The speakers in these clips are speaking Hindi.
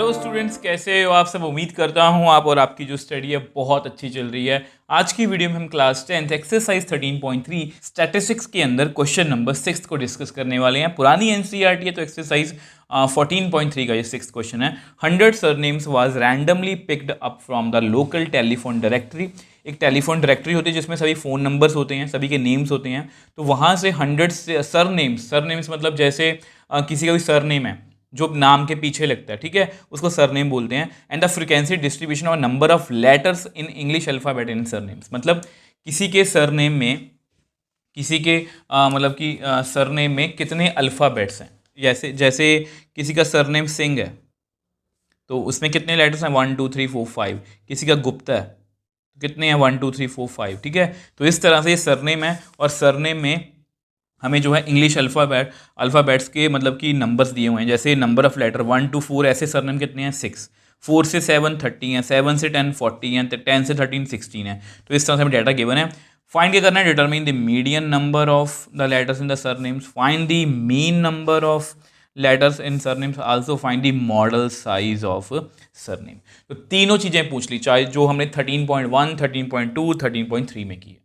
हेलो स्टूडेंट्स, कैसे हो आप सब। उम्मीद करता हूँ आप और आपकी जो स्टडी है बहुत अच्छी चल रही है। आज की वीडियो में हम क्लास 10 एक्सरसाइज 13.3 स्टैटिस्टिक्स के अंदर क्वेश्चन नंबर 6 को डिस्कस करने वाले हैं। पुरानी एनसीईआरटी है तो एक्सरसाइज 14.3 का ये 6th क्वेश्चन है। 100 surnames was randomly picked up from the local telephone directory. एक टेलीफोन डायरेक्टरी होती है जिसमें सभी फ़ोन नंबर्स होते हैं, सभी के नेम्स होते हैं। तो वहाँ से 100 सरनेम्स मतलब जैसे किसी का भी सरनेम है जो नाम के पीछे लगता है, ठीक है, उसको सरनेम बोलते हैं। एंड द फ्रीक्वेंसी डिस्ट्रीब्यूशन और number of letters in English alphabet in surnames, मतलब किसी के सरनेम में मतलब कि सरनेम में कितने अल्फ़ाबेट्स हैं। जैसे जैसे किसी का सरनेम सिंह है तो उसमें कितने लेटर्स हैं, 1 2 3 4 5। किसी का गुप्ता है तो कितने हैं, 1 2 3 4 5, ठीक है। तो इस तरह से ये सरनेम है और सरनेम में हमें जो है इंग्लिश अल्फ़ाबेट्स के मतलब कि नंबर्स दिए हुए हैं। जैसे नंबर ऑफ लेटर 1 to 4, ऐसे सरनेम कितने हैं, 6। 4 से 7 30 हैं, 7 से 10 40 हैं, 10 से 13 16 है। तो इस तरह से हमें डाटा गिवन है। फाइंड क्या करना है, determine the median number of the letters in the surnames, find the mean number of letters in surnames, also find the model size of surname. तो तीनों चीज़ें पूछ ली, चाहे जो हमने 13.1 13.2 13.3 में की है।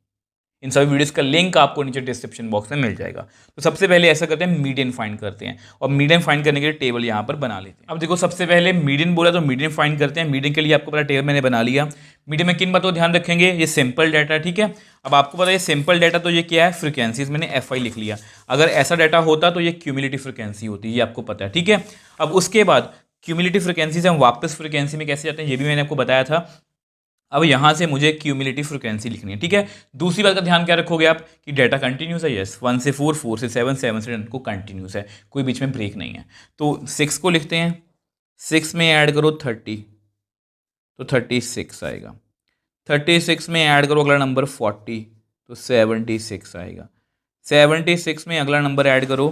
इन सभी वीडियोस का लिंक आपको नीचे डिस्क्रिप्शन बॉक्स में मिल जाएगा। तो सबसे पहले ऐसा करते हैं, मीडियन फाइंड करते हैं और मीडियन फाइंड करने के लिए टेबल यहाँ पर बना लेते हैं। अब देखो, सबसे पहले मीडियन बोला तो मीडियन फाइंड करते हैं। मीडियन के लिए आपको पता टेबल मैंने बना लिया। मीडियन में किन बातों का ध्यान रखेंगे, ये सिंपल डाटा, ठीक है। अब आपको पता है सिंपल डाटा तो ये क्या है, फ्रीक्वेंसीज, मैंने FI लिख लिया। अगर ऐसा डाटा होता तो ये क्यूमुलेटिव फ्रीक्वेंसी होती है, ये आपको पता है, ठीक है। अब उसके बाद क्यूमुलेटिव फ्रीक्वेंसी से हम वापस फ्रीक्वेंसी में कैसे जाते हैं, ये भी मैंने आपको बताया था। अब यहाँ से मुझे क्यूमुलेटिव फ्रीक्वेंसी लिखनी है, ठीक है। दूसरी बात का ध्यान क्या रखोगे आप कि डाटा कंटिन्यूस है, यस, 1 से 4 4 से 7 7 से 10 को कंटिन्यूस है, कोई बीच में ब्रेक नहीं है। तो 6 को लिखते हैं, 6 में ऐड करो 30 तो 36 आएगा। 36 में ऐड करो अगला नंबर 40 तो 76 आएगा। 76 में अगला नंबर ऐड करो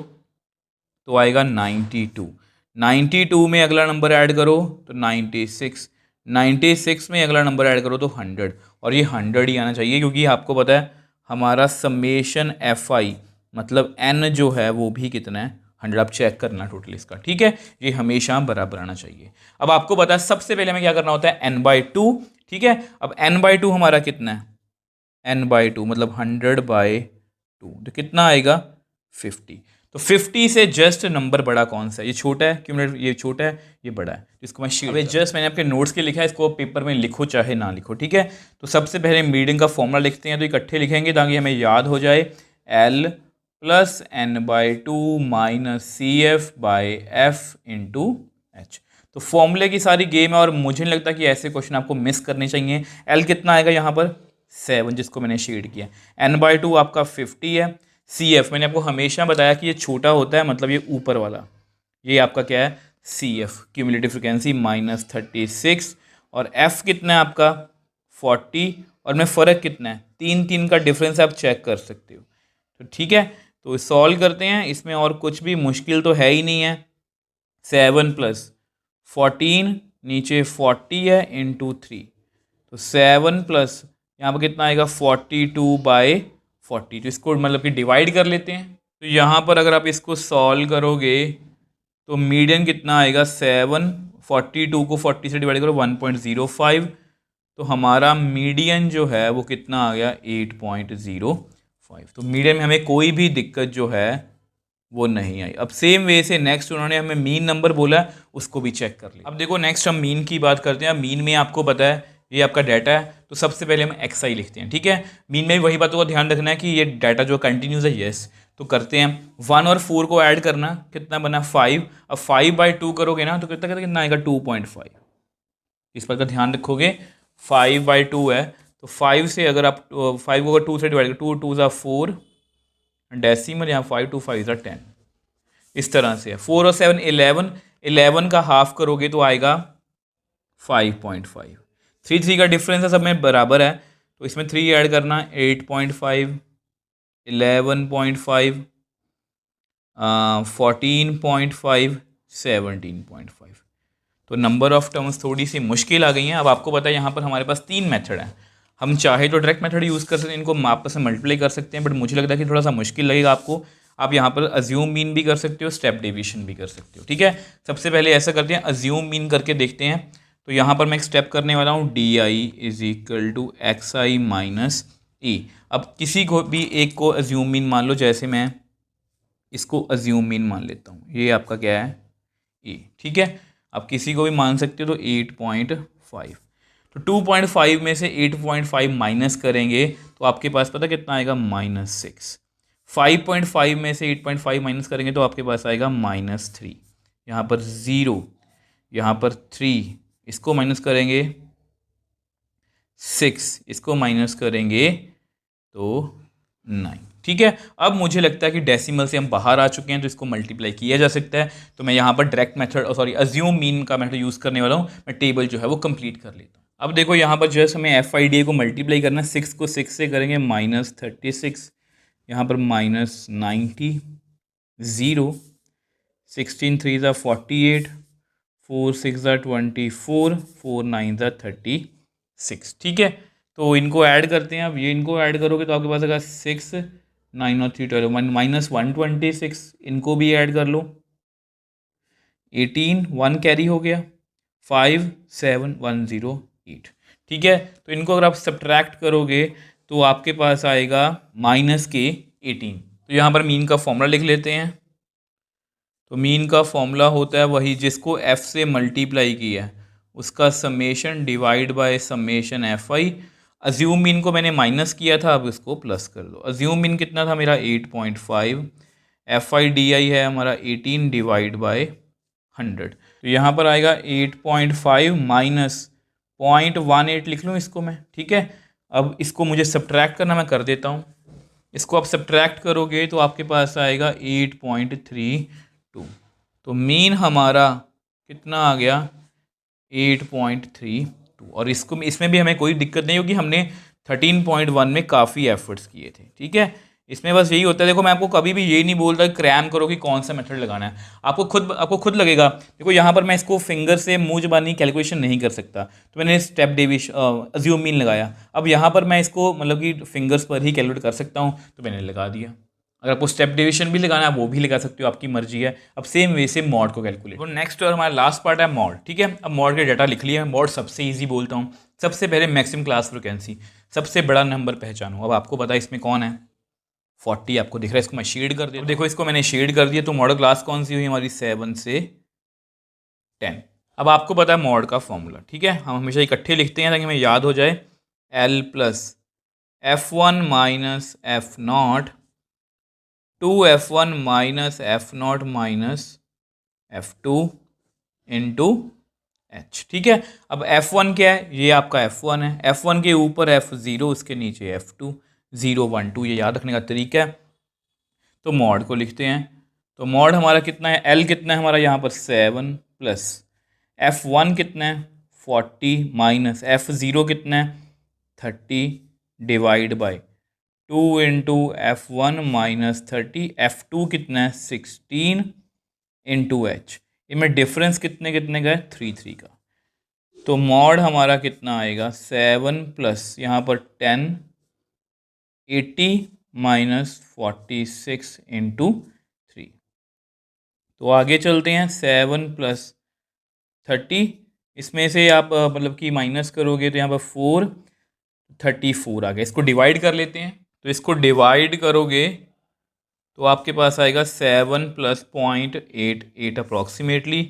तो आएगा 92। 92 में अगला नंबर ऐड करो तो 96। 96 में अगला नंबर ऐड करो तो 100। और ये 100 ही आना चाहिए क्योंकि आपको पता है हमारा समेशन FI मतलब N जो है वो भी कितना है, 100। आप चेक करना टोटल इसका, ठीक है। ये हमेशा बराबर आना चाहिए। अब आपको पता है सबसे पहले हमें क्या करना होता है, n/2, ठीक है। अब n/2 हमारा कितना है, n/2 मतलब 100/2, तो कितना आएगा, 50। तो 50 से जस्ट नंबर बड़ा कौन सा है, ये छोटा है क्योंकि ये छोटा है, ये बड़ा है, इसको मैं शीट जस्ट मैंने आपके नोट्स के लिखा है, इसको पेपर में लिखो चाहे ना लिखो, ठीक है। तो सबसे पहले मीडियन का फॉर्मूला लिखते हैं, तो इकट्ठे लिखेंगे ताकि हमें याद हो जाए, L + n/2 - CF/F × H। तो फॉर्मूले की सारी गेम है और मुझे नहीं लगता कि ऐसे क्वेश्चन आपको मिस करने चाहिए। L कितना आएगा यहाँ पर, 7, जिसको मैंने शेड किया। n/2 आपका 50 है। CF मैंने आपको हमेशा बताया कि ये छोटा होता है, मतलब ये ऊपर वाला, ये आपका क्या है, CF क्यूमुलेटिव फ्रीक्वेंसी -36। और F कितना है आपका 40, और में फ़र्क कितना है, 3 का डिफरेंस आप चेक कर सकते हो। तो ठीक है, तो सॉल्व करते हैं। इसमें और कुछ भी मुश्किल तो है ही नहीं है। 7 + 14 नीचे 40 है × 3, तो 7 + यहाँ पर कितना आएगा, 42/40। तो इसको मतलब कि डिवाइड कर लेते हैं। तो यहाँ पर अगर आप इसको सॉल्व करोगे तो मीडियन कितना आएगा, 7, 42 को 40 से डिवाइड करो 1.05, तो हमारा मीडियन जो है वो कितना आ गया, 8.05। तो मीडियन में हमें कोई भी दिक्कत जो है वो नहीं आई। अब सेम वे से नेक्स्ट उन्होंने हमें मीन नंबर बोला, उसको भी चेक कर लिया। अब देखो नेक्स्ट हम मीन की बात करते हैं। मीन में आपको पता है ये आपका डाटा है, तो सबसे पहले हम XI लिखते हैं, ठीक है। मीन में भी वही बातों का ध्यान रखना है कि ये डाटा जो कंटिन्यूस है, यस। तो करते हैं, 1 और 4 को ऐड करना, कितना बना, 5। अब 5/2 करोगे ना तो कितना आएगा, 2.5। इस पर का ध्यान रखोगे, 5/2 है तो 5 से अगर आप 5 को अगर 2 से डिवाइड करो, 2 2 4 डेसिमल, यहाँ 5 2 5 10, इस तरह से है। 4 और 7 11, 11 का हाफ करोगे तो आएगा 5.5। 3 का डिफरेंस है, सब में बराबर है, तो इसमें 3 ऐड करना, 8.5, 11.5, 14.5, 17.5। तो नंबर ऑफ टर्म्स थोड़ी सी मुश्किल आ गई हैं। अब आपको पता है यहाँ पर हमारे पास 3 मेथड हैं। हम चाहे तो डायरेक्ट मेथड यूज़ कर सकते हैं, इनको आपस में मल्टीप्लाई कर सकते हैं, बट मुझे लगता है कि थोड़ा सा मुश्किल लगेगा आपको। आप यहाँ पर अज्यूम मीन भी कर सकते हो, स्टेप डेविएशन भी कर सकते हो। ठीक है, सबसे पहले ऐसा करते हैं, अज्यूम मीन करके देखते हैं। तो यहाँ पर मैं एक स्टेप करने वाला हूँ, d i is equal to x i minus e. अब किसी को भी एक को अज्यूम मीन मान लो, जैसे मैं इसको अज्यूम मीन मान लेता हूँ, ये आपका क्या है, ए। ठीक है, आप किसी को भी मान सकते हो, तो 8.5। तो 2.5 में से 8.5 माइनस करेंगे तो आपके पास पता कितना आएगा, -6। 5.5 में से 8.5 माइनस करेंगे तो आपके पास आएगा -3। यहाँ पर 0, यहाँ पर 3, इसको माइनस करेंगे 6, इसको माइनस करेंगे तो 9। ठीक है, अब मुझे लगता है कि डेसिमल से हम बाहर आ चुके हैं, तो इसको मल्टीप्लाई किया जा सकता है। तो मैं यहाँ पर direct method, sorry assume mean का मेथड यूज़ करने वाला हूँ। मैं टेबल जो है वो कंप्लीट कर लेता हूँ। अब देखो यहाँ पर जैसे हमें FIDA को मल्टीप्लाई करना है, 6 को 6 से करेंगे -36, यहाँ पर -90, 0, 16 3 ज़ा 48, 4 6 ज़ा 24, 4 9 ज़ा 36। ठीक है, तो इनको ऐड करते हैं। अब ये इनको ऐड करोगे तो आपके पास आएगा 6 9 और 3 12 -126। इनको भी ऐड कर लो, 18 1 कैरी हो गया, 5 7 1 0 8। ठीक है, तो इनको अगर आप सब्ट्रैक्ट करोगे तो आपके पास आएगा -18। तो यहाँ पर मीन का फॉर्मूला लिख लेते हैं। तो मीन का फॉर्मूला होता है वही जिसको f से मल्टीप्लाई किया है उसका summation divide by summation FI। Assume mean को मैंने माइनस किया था, अब इसको प्लस कर दो। अज्यूम मीन कितना था मेरा 8.5, FIDI है हमारा 18 डिवाइड बाय 100। तो यहाँ पर आएगा 8.5 माइनस 0.18 लिख लूँ इसको मैं। ठीक है, अब इसको मुझे सब्ट्रैक्ट करना, मैं कर देता हूँ। इसको आप सब्ट्रैक्ट करोगे तो आपके पास आएगा 8.32। तो मीन हमारा कितना आ गया, 8.32। और इसको इसमें भी हमें कोई दिक्कत नहीं होगी, हमने 13.1 में काफ़ी एफर्ट्स किए थे। ठीक है, इसमें बस यही होता है। देखो मैं आपको कभी भी ये नहीं बोलता क्रैम करो कि कौन सा मेथड लगाना है, आपको खुद लगेगा। देखो यहाँ पर मैं इसको फिंगर से मुंह जबानी कैलकुलेशन नहीं कर सकता, तो मैंने स्टेप डेविएशन अज्यूम मीन लगाया। अब यहाँ पर मैं इसको मतलब कि फिंगर्स पर ही कैलकुलेट कर सकता हूँ, तो मैंने लगा दिया। अगर आपको स्टेप डेविएशन भी लगाना है वो भी लगा सकते हो, आपकी मर्जी है। अब सेम वे से मॉड को कैलकुलेट। तो नेक्स्ट और हमारा लास्ट पार्ट है मॉड। ठीक है, अब मॉड के डाटा लिख लिया। मॉड सबसे ईजी बोलता हूँ। सबसे पहले मैक्सिमम क्लास फ्रिक्वेंसी, सबसे बड़ा नंबर पहचानो। अब आपको पता है इसमें कौन है, 40 आपको दिख रहा है। इसको मैं शेड कर दिया, देखो इसको मैंने शेड कर दिया। तो मॉडल क्लास कौन सी हुई हमारी, 7 से 10। अब आपको पता है मॉड का फॉर्मूला। ठीक है, हम हमेशा इकट्ठे लिखते हैं ताकि हमें याद हो जाए। L plus F1 minus F0 2F1 minus F0 minus F2 into H। ठीक है, अब F1 क्या है, ये आपका F1 है। F1 के ऊपर F0, उसके नीचे F2, 0 1 2, ये याद रखने का तरीका है। तो मॉड को लिखते हैं। तो मॉड हमारा कितना है, L कितना है हमारा यहाँ पर 7 प्लस F1 कितना है 40 माइनस F0 कितना है 30 divide by 2 into F1 minus 30, F2 कितना है 16 इंटू H। इनमें डिफरेंस कितने कितने का है, 3 3 का। तो मॉड हमारा कितना आएगा, 7 प्लस यहाँ पर 10 80 माइनस 46 इंटू 3। तो आगे चलते हैं, 7 प्लस 30, इसमें से आप मतलब कि माइनस करोगे तो यहाँ पर 4 34 आ गया। इसको डिवाइड कर लेते हैं। तो इसको डिवाइड करोगे तो आपके पास आएगा 7 प्लस 0.88 अप्रॉक्सीमेटली।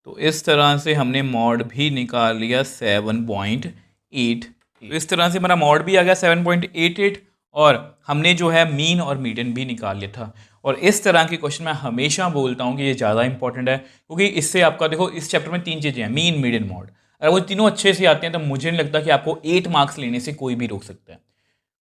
तो इस तरह से हमने मॉड भी निकाल लिया 7.8। तो इस तरह से हमारा मॉड भी आ गया 7.88 और हमने जो है मीन और मीडियन भी निकाल लिया था। और इस तरह के क्वेश्चन मैं हमेशा बोलता हूँ कि ये ज़्यादा इंपॉर्टेंट है, क्योंकि इससे आपका देखो इस चैप्टर में 3 चीज़ें हैं, मीन मीडियन मॉड। अगर वो तीनों अच्छे से आते हैं तो मुझे नहीं लगता कि आपको 8 मार्क्स लेने से कोई भी रोक सकता है।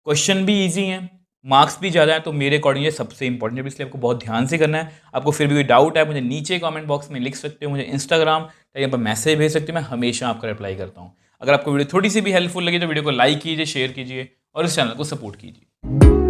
क्वेश्चन भी ईजी हैं, मार्क्स भी ज़्यादा है, तो मेरे अकॉर्डिंग ये सबसे इंपॉर्टेंट है। इसलिए आपको बहुत ध्यान से करना है। आपको फिर भी कोई डाउट है मुझे नीचे कमेंट बॉक्स में लिख सकते हो, मुझे इंस्टाग्राम या पर मैसेज भेज सकते हो, मैं हमेशा आपका रिप्लाई करता हूँ। अगर आपको वीडियो थोड़ी सी भी हेल्पफुल लगी तो वीडियो को लाइक कीजिए, शेयर कीजिए और इस चैनल को सपोर्ट कीजिए।